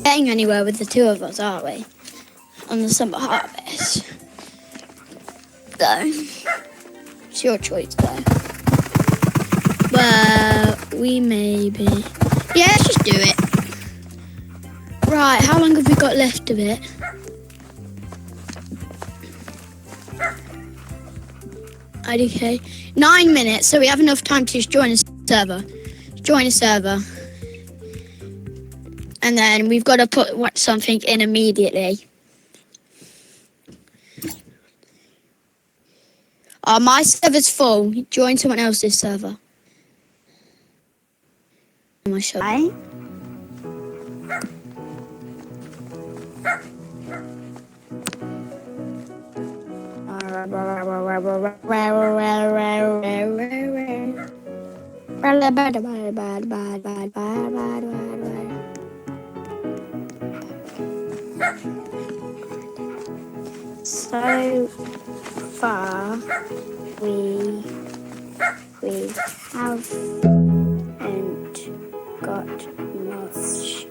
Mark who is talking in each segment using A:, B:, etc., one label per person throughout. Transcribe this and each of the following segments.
A: Getting anywhere with the two of us, aren't we? On the summer harvest. Go. It's your choice, though. Well, we maybe. Yeah, let's just do it. Right, how long have we got left of it? Okay, 9 minutes, so we have enough time to just join a server. Join a server. And then we've got to put something in immediately. Oh, my server's full. Join someone else's server. My server.
B: Hi. So far, we haven't got much.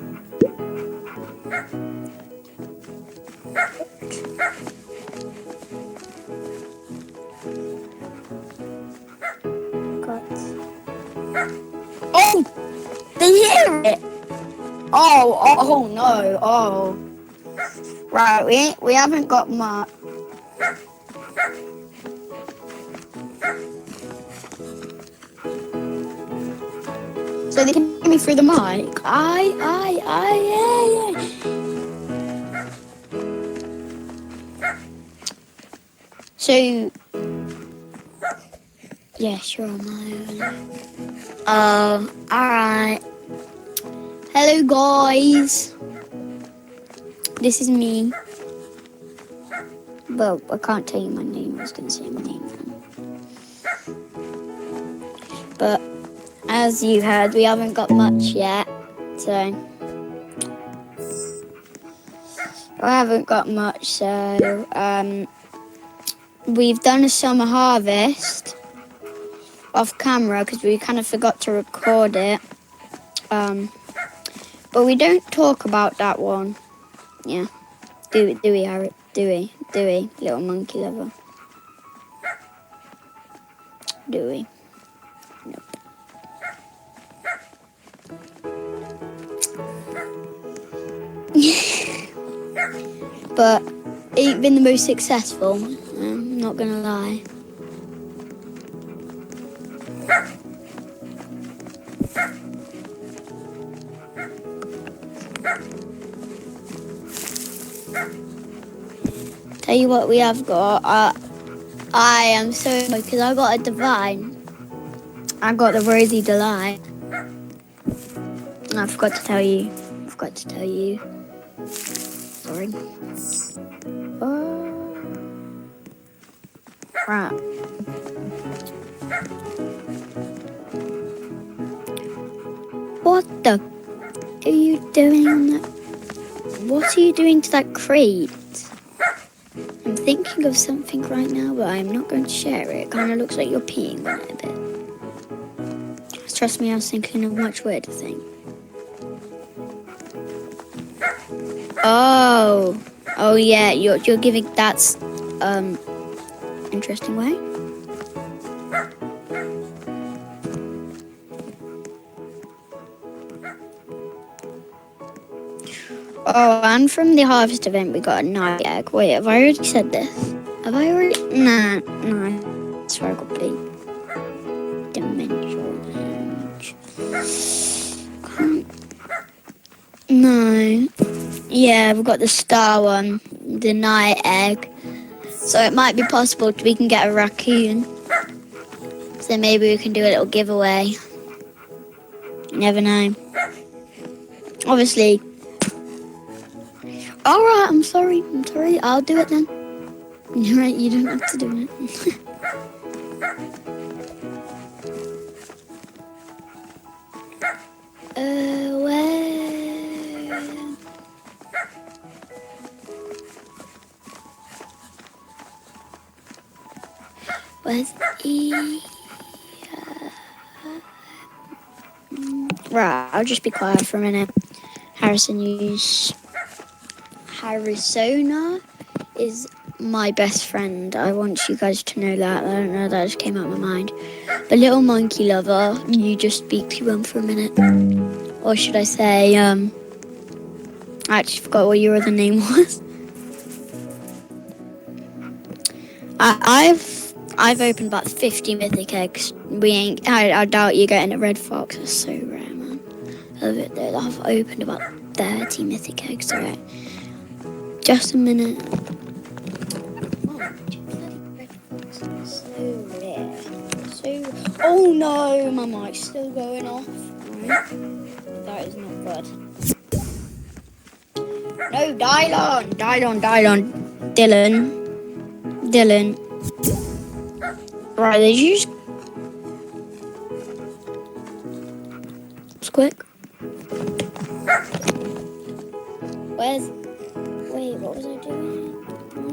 A: Oh! They hear it! Oh no, oh. Right, we haven't got much. So they can hear me through the mic. Yeah. So, yeah, sure, alright. Hello, guys. This is me. Well, I can't tell you my name. I was going to say my name. But as you heard, we haven't got much yet. So I haven't got much. So we've done a summer harvest off camera because we kind of forgot to record it. But we don't talk about that one. Yeah. Do we, Harry? Do we, little monkey lover? Do we? Nope. But ain't been the most successful. I'm not gonna lie. Tell you what we have got. I am so because I got a divine. I got the rosy delight. I forgot to tell you. Sorry. Right. What the are you doing on that? What are you doing to that crate? I'm thinking of something right now, but I'm not going to share it. It kind of looks like you're peeing on it a bit. Trust me, I was thinking of much weirder thing. Oh yeah, you're giving that's interesting way. Oh, and from the harvest event we got a night egg. Wait, have I already said this? Have I already? No. That's where I got B. Dimensional range. No. Yeah, we've got the star one, the night egg. So it might be possible we can get a raccoon. So maybe we can do a little giveaway. You never know. Obviously. Alright, I'm sorry. I'll do it then. You're right, you don't have to do it. Where's E? Right, I'll just be quiet for a minute. Harrisona is my best friend. I want you guys to know that. I don't know, that just came out of my mind. But little monkey lover, you just speak to him for a minute. Or should I say, I actually forgot what your other name was. I've opened about 50 mythic eggs. I doubt you're getting a red fox. That's so rare, man. Of it though, I've opened about 30 mythic eggs already. Just a minute. So rare. Oh no, my mic's still going off. Right. That is not good. No, Dylon. Dylan. Right, did you just... It's quick. Wait, what was I doing? I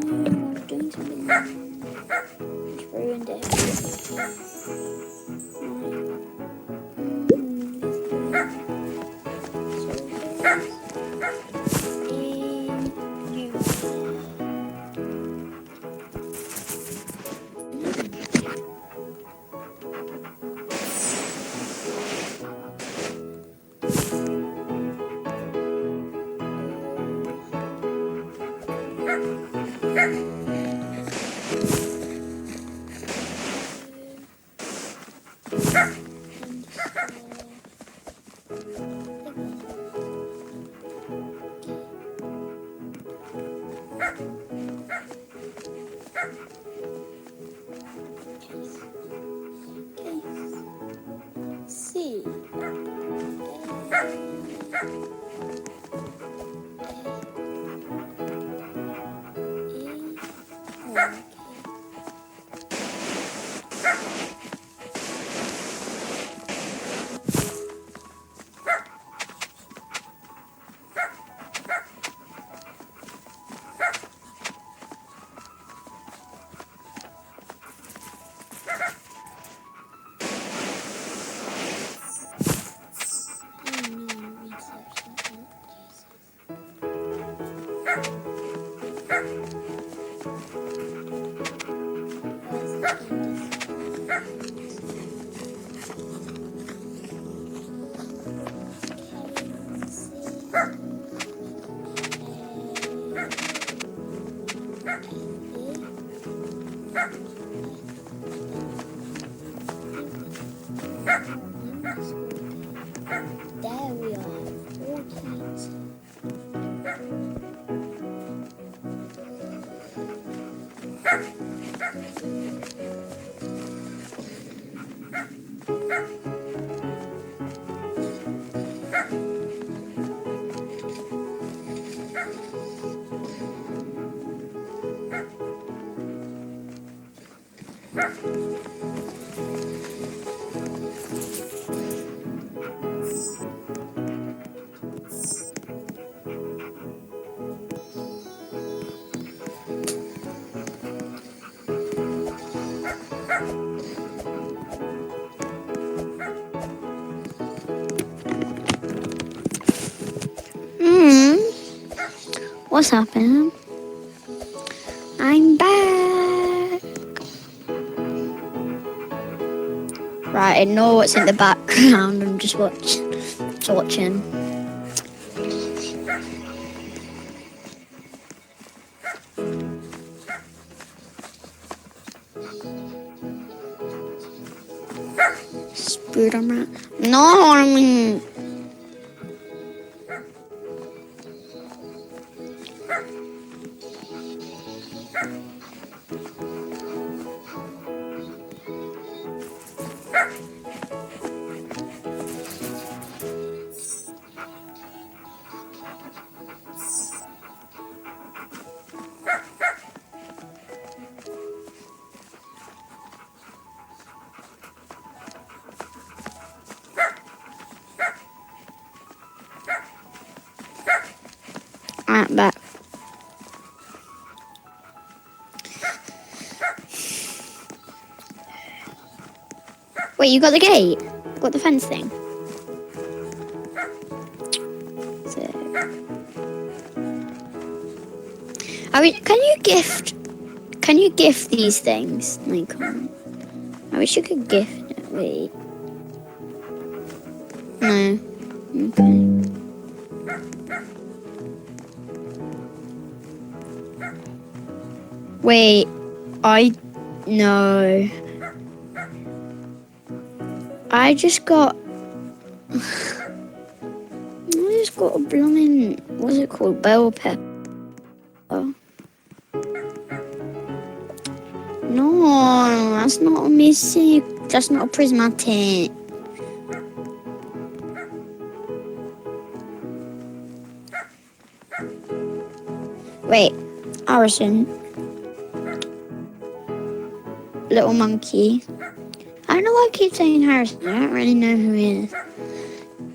A: was doing something. Just ruined it. What's happening? I'm back. Right, ignore what's in the background. I'm just watching. Spider-Man. No, I mean. I'm back. Wait, you got the gate? Got the fence thing? So, can you gift these things? No, you can't. I wish you could gift it. Wait. No. Okay. Wait. No. I just got a blooming, what's it called? Bell pepper. No, that's not a mystic. That's not a prismatic. Wait, Harrison. Little monkey. I don't know why I keep saying Harrison. I don't really know who he is.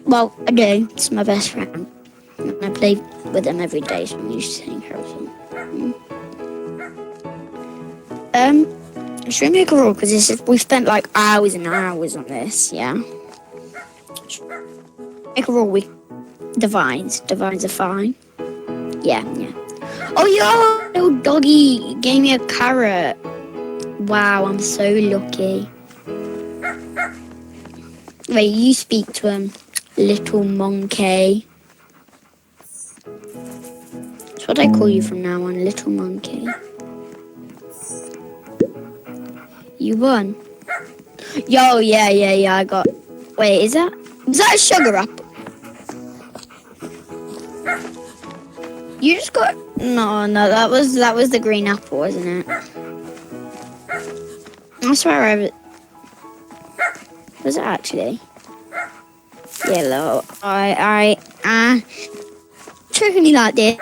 A: Well, I do. It's my best friend. I play with him every day, so I'm used to saying Harrison. Should we make a rule? Because we've spent like hours and hours on this, yeah? Make a rule. Divines are fine. Yeah. Oh, yo, little doggy gave me a carrot. Wow, I'm so lucky. Wait, you speak to him, little monkey. That's what I call you from now on, little monkey. You won. Yo, yeah, I got. Wait, was that a sugar apple? You just got. No, that was the green apple, wasn't it? I swear was it actually? Yellow. Tricking me like this.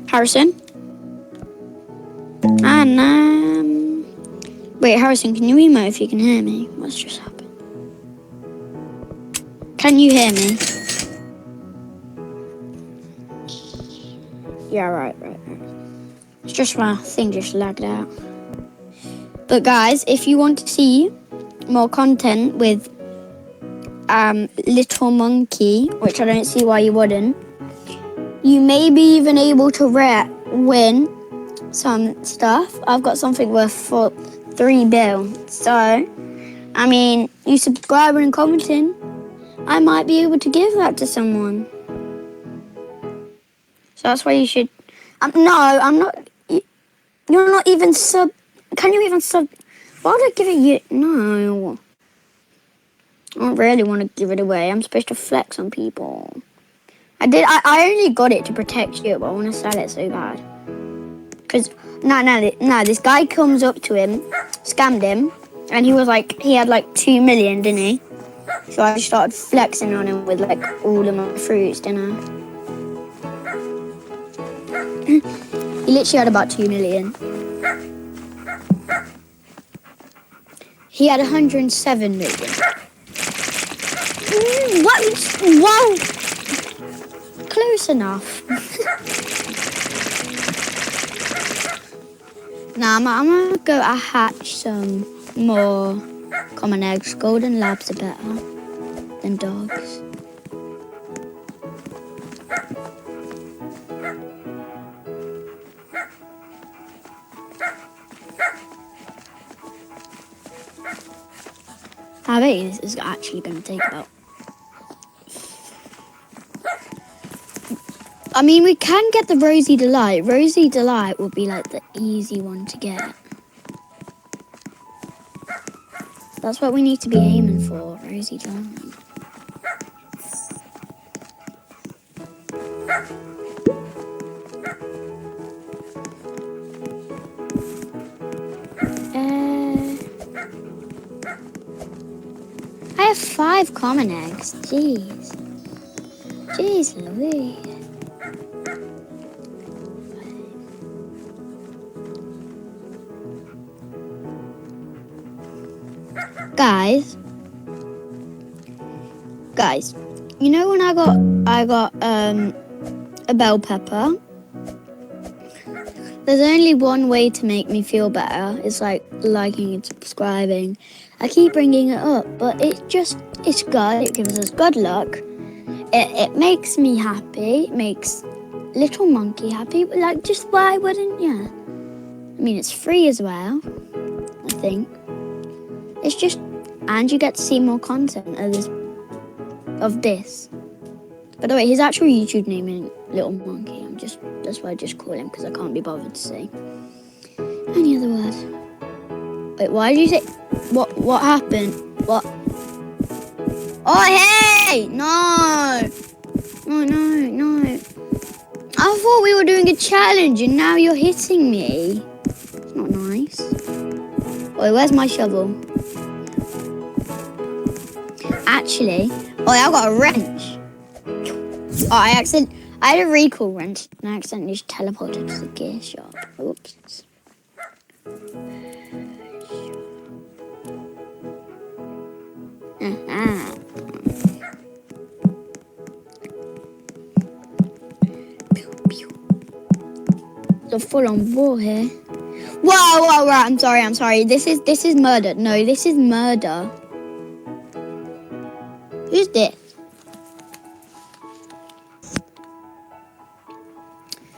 A: Harrison? And, wait, Harrison, can you email if you can hear me? What's just happened? Can you hear me? Yeah, right. It's just my thing just lagged out. But guys, if you want to see more content with Little Monkey, which I don't see why you wouldn't, you may be even able to win some stuff. I've got something worth for $3 billion. So, I mean, you subscribing and commenting, I might be able to give that to someone. So that's why you should. No, I'm not. You're not even sub. Can you even sub? Why would I give it you? No. I don't really want to give it away. I'm supposed to flex on people. I only got it to protect you, but I want to sell it so bad. Because, no, this guy comes up to him, scammed him, and he had like 2 million, didn't he? So I just started flexing on him with like all of my fruits, didn't I? He literally had about 2 million. He had 107 million. What? Whoa! Close enough. Now I'm gonna go hatch some more common eggs. Golden labs are better than dogs. I bet this is actually going to take about... I mean, we can get the Rosy Delight. Rosy Delight would be like the easy one to get. That's what we need to be aiming for, Rosy Delight. I have 5 common eggs. Jeez. Jeez Louise. Guys, you know when I got a bell pepper? There's only one way to make me feel better. It's like liking and subscribing. I keep bringing it up, but it's good. It gives us good luck. It makes me happy. It makes little monkey happy. But like, just why wouldn't you? I mean, it's free as well, I think. It's just, and you get to see more content of this. By the way, his actual YouTube name isn't Little Monkey. That's why I just call him, because I can't be bothered to say any other word. Wait, why did you say? What happened? What? Oh, hey! No! No. I thought we were doing a challenge, and now you're hitting me. It's not nice. Wait, where's my shovel? Actually, I got a wrench. Oh, I had a recall wrench, and I accidentally just teleported to the gear shop. Oops. The full-on war here. Whoa, right, I'm sorry. This is murder. No, this is murder. Who's this?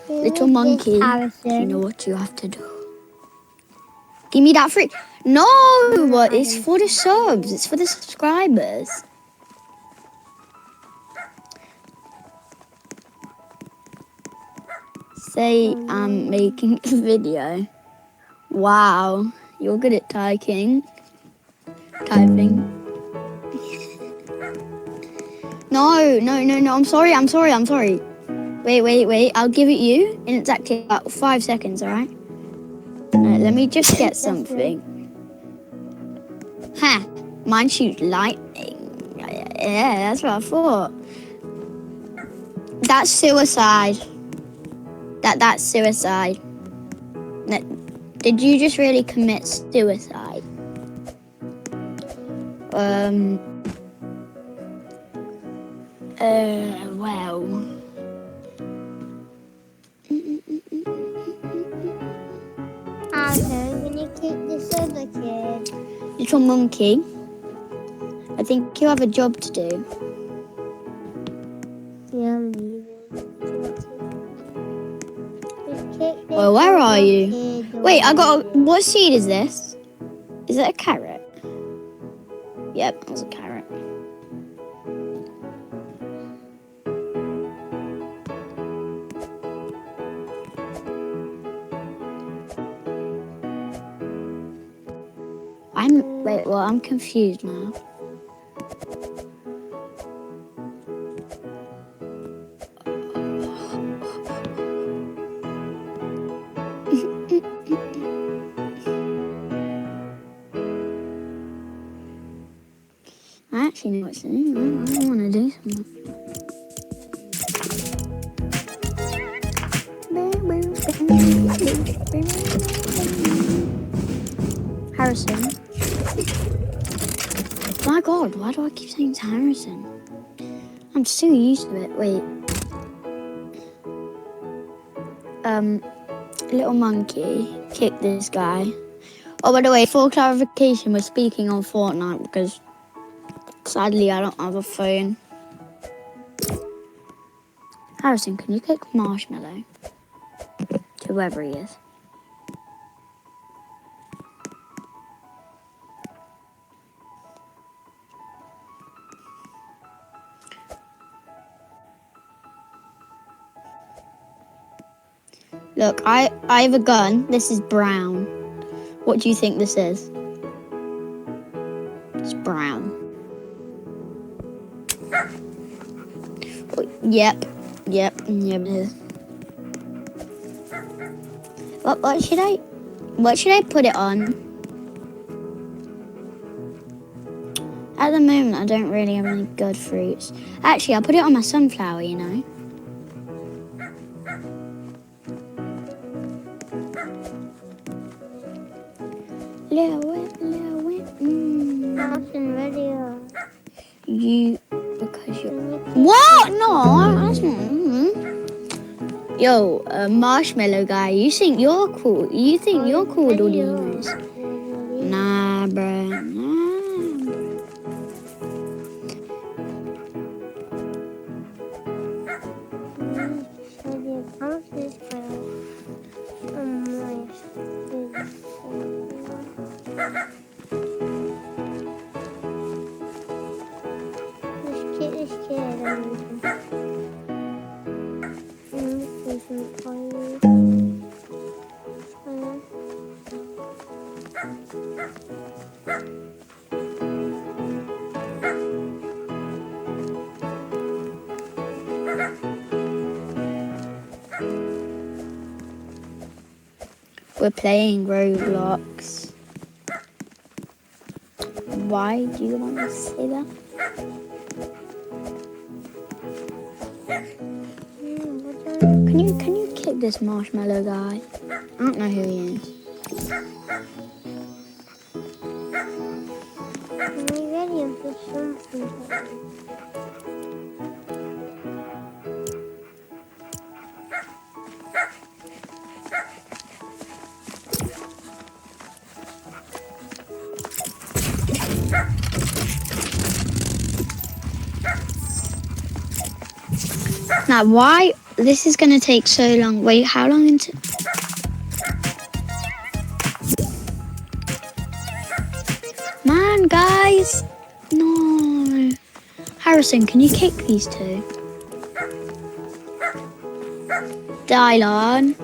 A: Little monkey, you know what you have to do. Give me that free. No, it's for the subs. It's for the subscribers. Say I'm making a video. Wow, you're good at typing. No. I'm sorry. Wait. I'll give it you in exactly about 5 seconds, alright? Let me just get something. Mine shoots lightning. Yeah, that's what I thought. That's suicide. That's suicide. Did you just really commit suicide? Well.
B: When you keep this other kid.
A: Little monkey, I think you have a job to do.
B: Yeah, I'm leaving.
A: Well, where are you? Wait, what seed is this? Is it a carrot? Yep, that was a carrot. I'm confused now. I actually know what's in it. I want to do something. Harrison. My God, why do I keep saying it's Harrison? I'm so used to it. Wait. Little monkey kicked this guy. Oh, by the way, for clarification, we're speaking on Fortnite because sadly I don't have a phone. Harrison, can you kick Marshmallow? Whoever he is. Look, I have a gun. This is brown. What do you think this is? It's brown. Oh, yep, it is. What should I put it on? At the moment, I don't really have any good fruits. Actually, I'll put it on my sunflower, you know. Little whip.
B: Nothing video.
A: Because you're... What? No, that's not... Yo, marshmallow guy, you think you're cool? You think you're cool with all the emails? Nah, bruh. We're playing Roblox. Why do you want to say that? Can you kick this marshmallow guy? I don't know who he is. Now, why? This is gonna take so long. Wait, how long until? Man, guys! No. Harrison, can you kick these two? Dylan,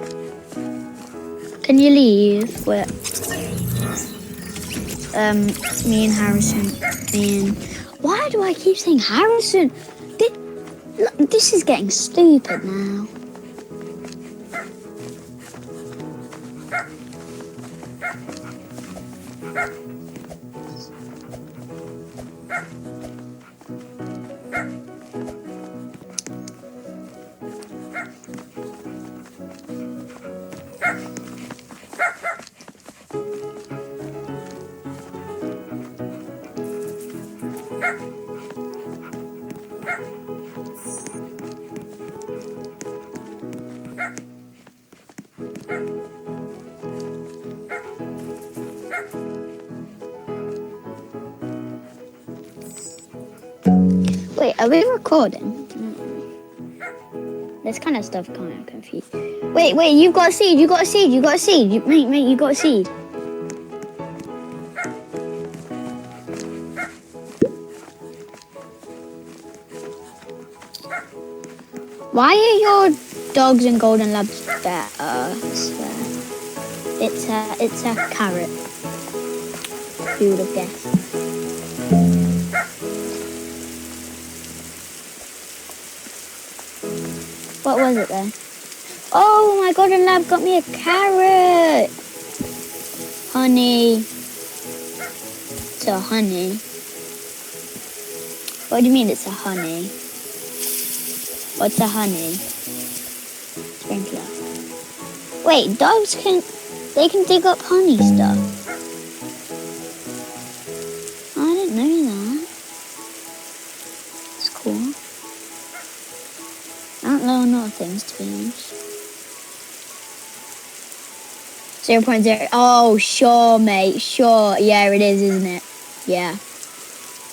A: can you leave? Wait. Me and Harrison. Why do I keep saying Harrison? This is getting stupid now. Wait, are we recording? This kind of stuff kind of confused. Wait, you've got a seed, mate, you got a seed. Why are your dogs and golden labs better? I swear. It's a carrot. Who would have guessed? What was it then? Oh, my golden lab got me a carrot. Honey. It's a honey. What do you mean it's a honey? What's a honey? Sprinkler. Wait, dogs can... They can dig up honey stuff. I didn't know that. It's cool. I don't know a lot of things, to be honest. 0.0. Oh, sure, mate. Sure. Yeah, it is, isn't it? Yeah.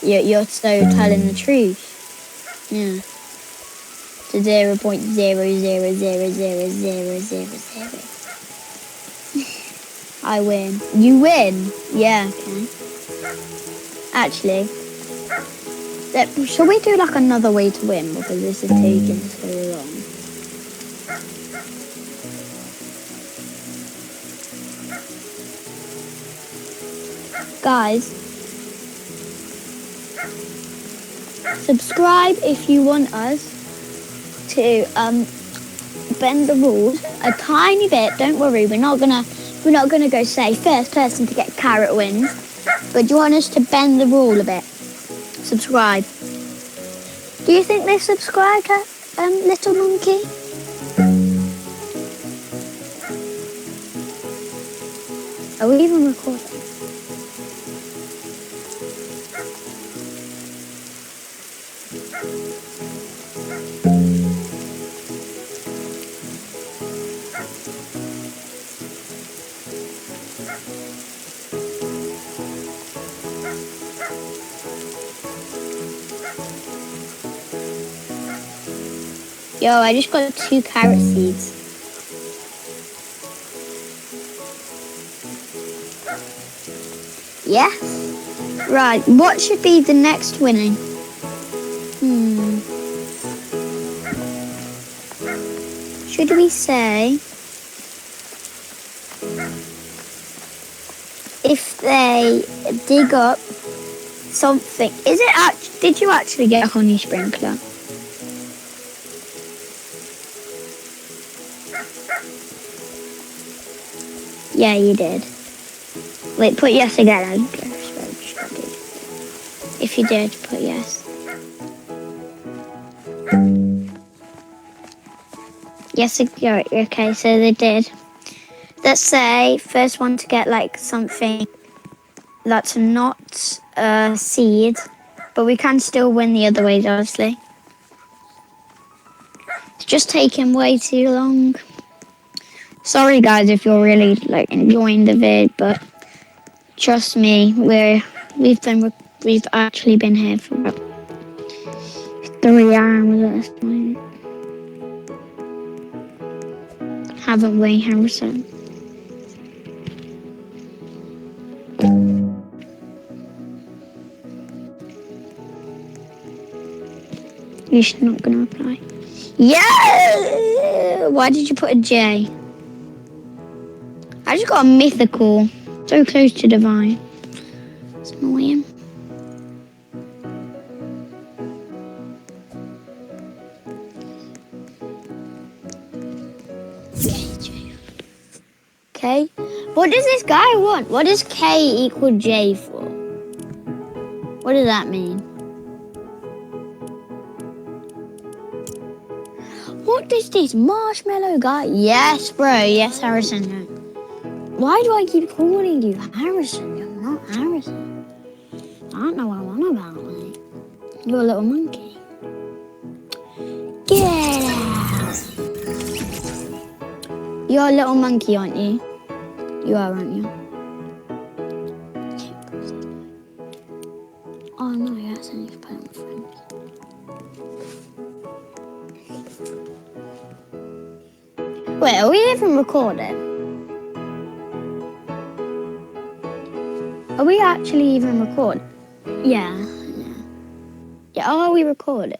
A: You're so telling the truth. Yeah. To 0.0000000. I win. You win? Yeah, okay. Actually, shall we do like another way to win? Because this is taking so long. Guys, subscribe if you want us to bend the rules a tiny bit. Don't worry, we're not gonna go say first person to get carrot wins, but you want us to bend the rule a bit. Subscribe. Do you think they subscribed, little monkey? Are we even recording? Yo, I just got 2 carrot seeds. Yes. Right, what should be the next winning? Should we say if they dig up something? Is it did you actually get a honey sprinkler? Yeah, you did. Wait, put yes again. If you did, put yes. Yes, okay, so they did. Let's say first one to get like something that's not a seed, but we can still win the other ways, obviously. It's just taking way too long. Sorry guys if you're really like enjoying the vid, but trust me, we've actually been here for about 3 hours at this point. Haven't we, Harrison? You're not gonna reply. Yeah! Why did you put a J? I just got a mythical. So close to divine. It's annoying. Okay. What does this guy want? What does K equal J for? What does that mean? What does this marshmallow guy? Yes, bro. Yes, Harrison. Why do I keep calling you Harrison? You're not Harrison. I don't know what I'm on about, mate. You're a little monkey. Get out! You're a little monkey, aren't you? You are, aren't you? Oh no, yes, I need to play with friends. Wait, are we even recording? Are we actually even recording? Yeah. Yeah, are we recording?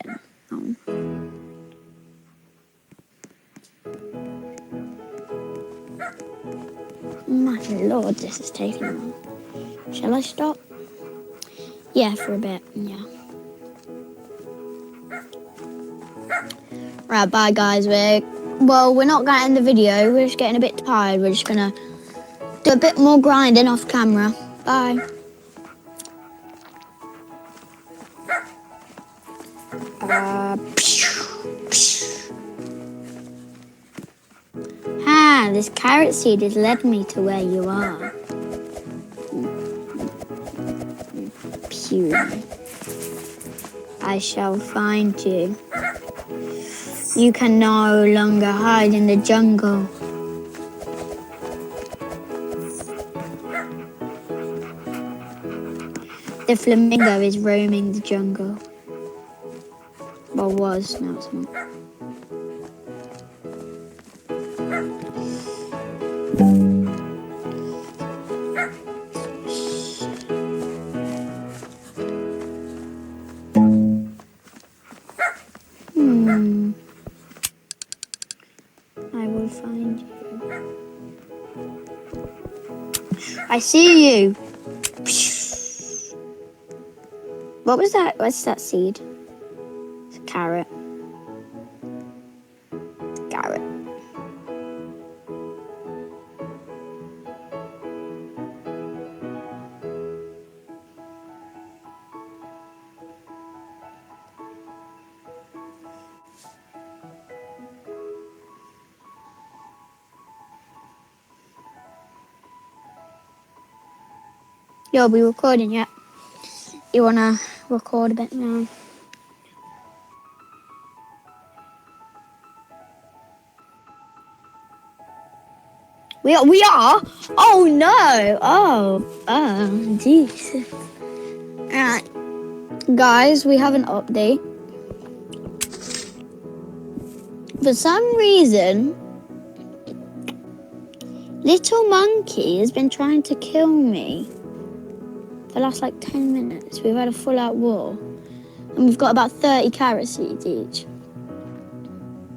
A: My lord, this is taking long. Shall I stop? Yeah, for a bit, yeah. Right, bye guys. We're not going to end the video. We're just getting a bit tired. We're just going to do a bit more grinding off camera. Bye. Ah, this carrot seed has led me to where you are. Pew. I shall find you. You can no longer hide in the jungle. The flamingo is roaming the jungle. Well, was, now it's not. I will find you. I see you. What was that? What's that seed? It's a carrot. Carrot. You'll be recording yet? You wanna record a bit now? We are? Oh no! Oh, jeez. Alright. Guys, we have an update. For some reason, Little Monkey has been trying to kill me for the last like 10 minutes. We've had a full out war. And we've got about 30 carrot seeds each.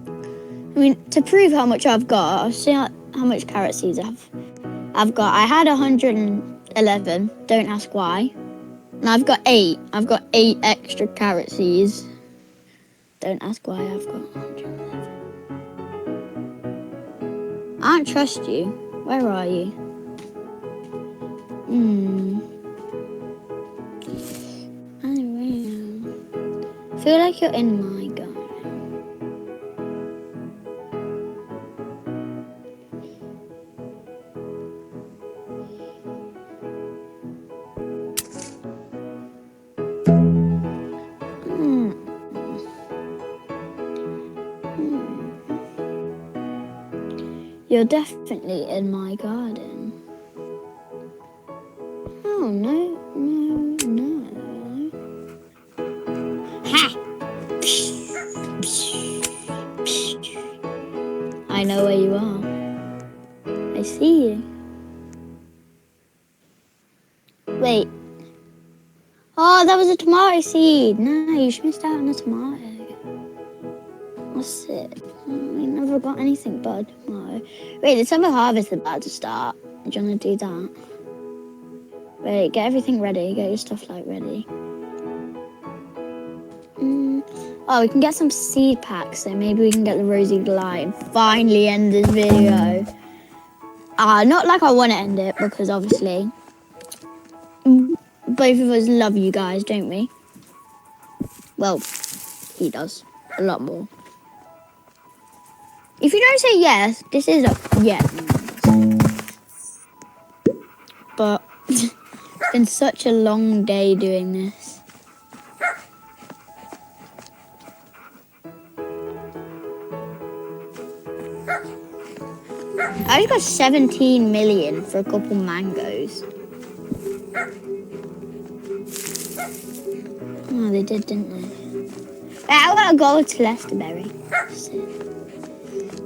A: I mean, to prove how much I've got, I'll see how much carrot seeds I've got. I had 111. Don't ask why. And I've got 8. I've got 8 extra carrot seeds. Don't ask why I've got 111. I don't trust you. Where are you? I feel like you're in my garden. You're definitely in my garden. Oh, no. Ha! I know where you are. I see you. Wait. Oh, that was a tomato seed. No, you missed out on a tomato. What's it? We never got anything but a tomato. Wait, the summer harvest is about to start. Do you want to do that? Wait, get everything ready. Get your stuff like ready. Oh, we can get some seed packs, so maybe we can get the rosy light and finally end this video. Not like I want to end it, because obviously both of us love you guys, don't we? Well, he does. A lot more. If you don't say yes, this is a yes. But it's been such a long day doing this. I just got 17 million for a couple mangoes. Oh, they did, didn't they? I got a gold Celesteberry.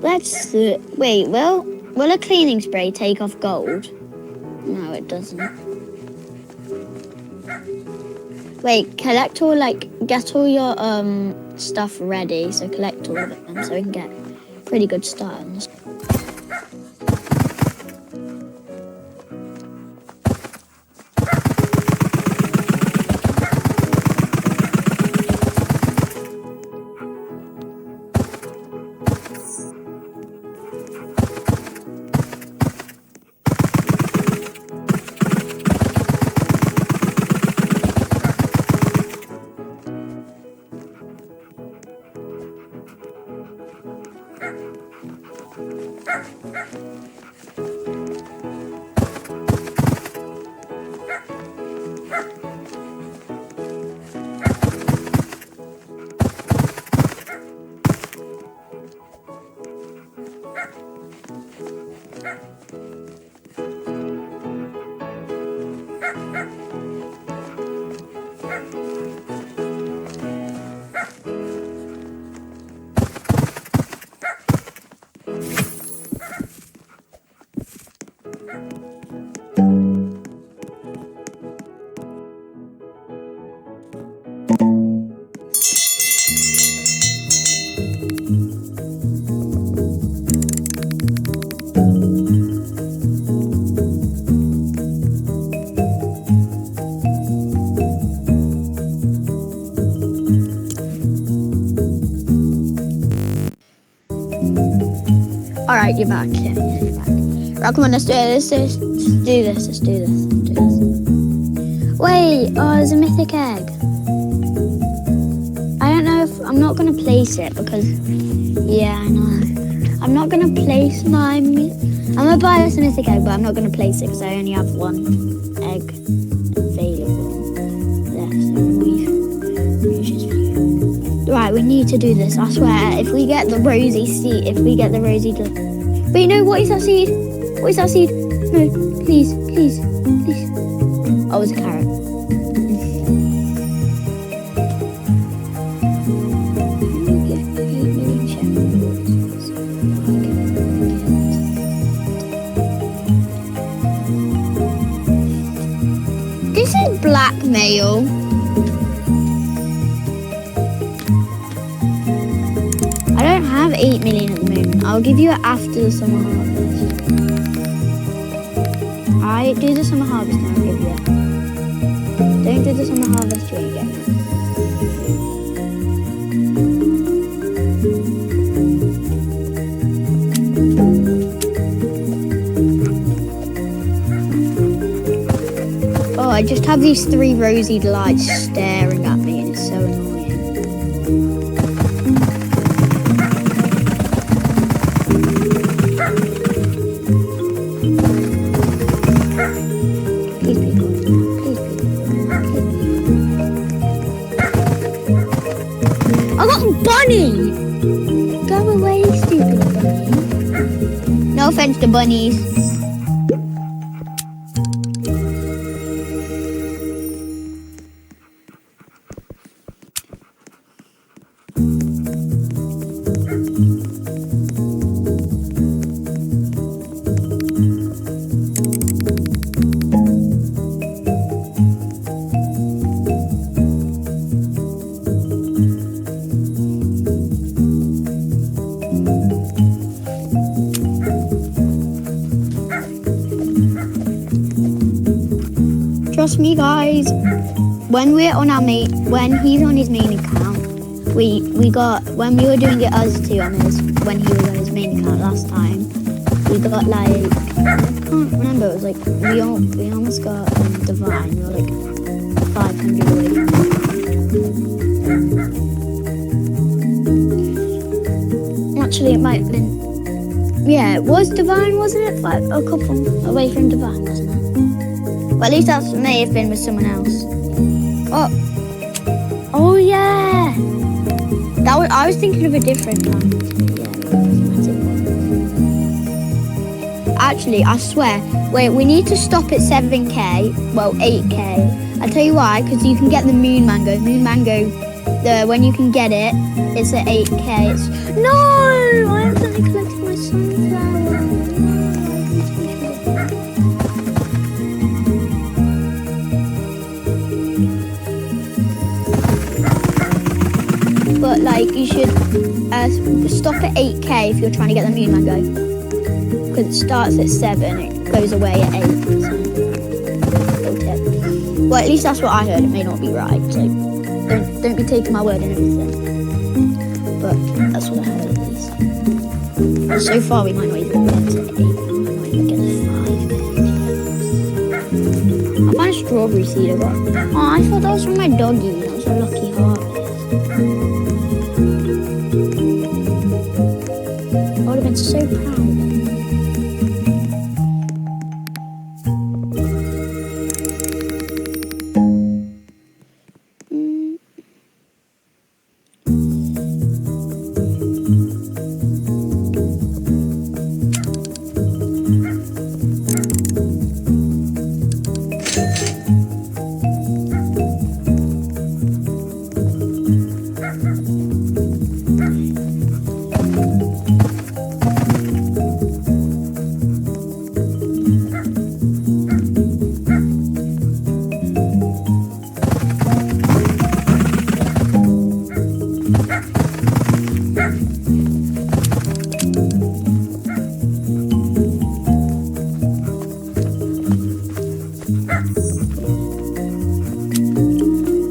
A: Let's wait. Will a cleaning spray take off gold? No, it doesn't. Wait, get all your stuff ready. So collect all of them, so we can get pretty good start on this. Right, you're back. Yeah, you're back. Right, come on, let's do it. Let's do this. Wait, oh, there's a mythic egg. I don't know if I'm not gonna place it because, yeah, I know. I'm not gonna place my. I'm gonna buy this mythic egg, but I'm not gonna place it because I only have one egg available. Right, we need to do this. I swear, if we get the rosy seed, wait, no, what is that seed? What is that seed? No, please. Oh, it's a carrot. This is blackmail. I don't have 8 million at the moment. I'll give you it after the summer harvest. I do the summer harvest and I'll give you it. Don't do the summer harvest, you ain't getting it. Oh, I just have these 3 rosy lights staring at me and it's so annoying. Bunny! Go away, stupid bunny. No offense to bunnies. Trust me, guys. When he's on his main account, we got, when we were doing it us two when he was on his main account last time, we got like, I can't remember, it was like, we almost got divine, we were like 500 away from it. Actually, it might have been, yeah, it was divine, wasn't it? Like a couple away from divine, wasn't it? Well, at least that may have been with someone else. Oh yeah. I was thinking of a different one. Yeah, actually, I swear. Wait, we need to stop at 7k. Well, 8k. I'll tell you why. Because you can get the moon mango. Moon mango. When you can get it, it's at 8k. No, I accidentally collected my sunflower. But like you should stop at 8k if you're trying to get the moon mango, because it starts at 7, it goes away at 8. So, little tip. Well, at least that's what I heard. It may not be right, so don't be taking my word and everything. But that's what I heard at least. And so far, we might not even get to 8. We might not even get to 5. I found a strawberry seed. I got. Oh, I thought that was from my doggy. That was a lucky harvest. I would have been so proud.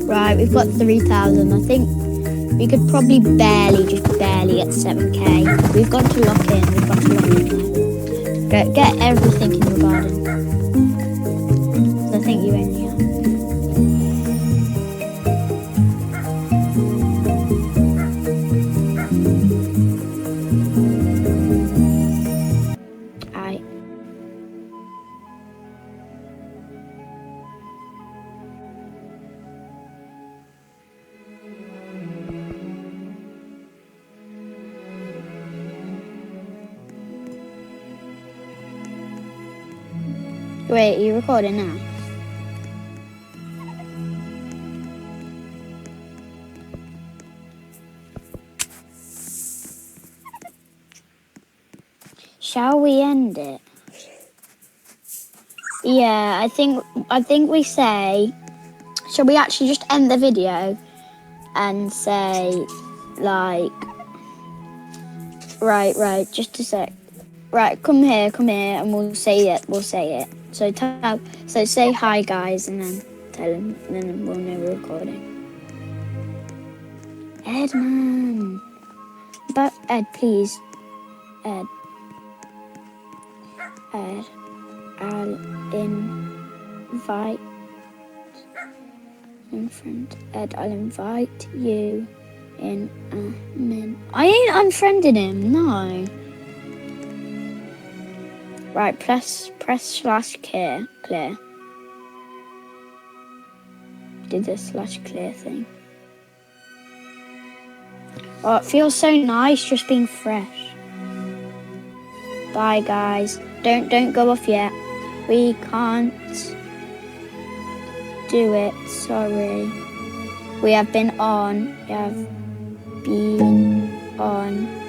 A: Right, we've got 3,000. I think We could probably just barely get 7k. We've got to lock in. We've got to lock in. Get everything in your garden. I think you only have. Aye. Wait, are you recording now? Shall we end it? Yeah, I think we say. Shall we actually just end the video and say, like, right, just a sec. Right, come here, and we'll say it. So say hi, guys, and then tell him, and then we'll know we're recording. Edman, but Ed, please, Ed, I'll invite unfriend. Ed, I'll invite you in a minute. I ain't unfriended him, no. Right, press /clear. Did the /clear thing. Oh, it feels so nice just being fresh. Bye, guys. Don't go off yet. We can't do it. Sorry. We have been on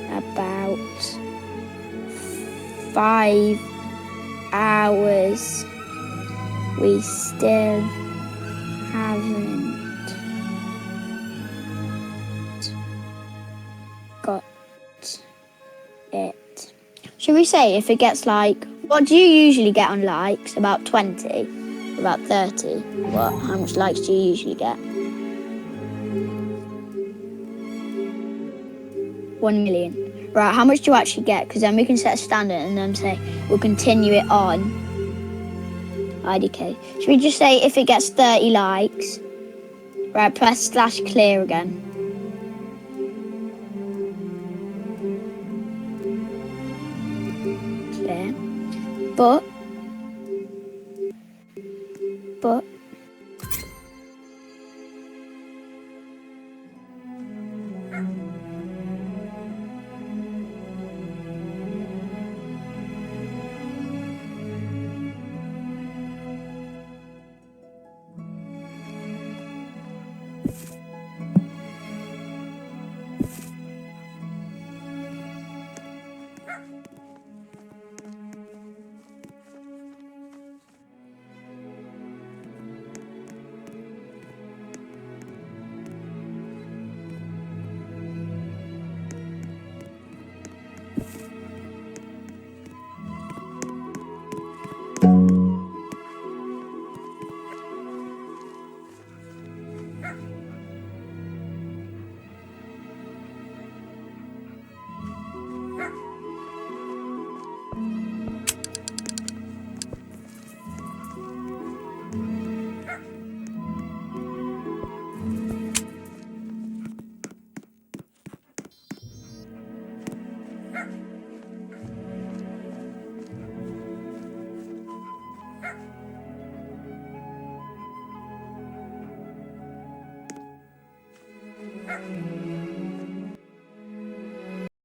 A: about 5 hours. We still haven't got it. Should we say if it gets like, what do you usually get on likes? About 20? About 30? What? How much likes do you usually get? 1 million. Right, how much do you actually get? Because then we can set a standard and then say we'll continue it on IDK. Should we just say if it gets 30 likes? Right, press /clear again. Clear. But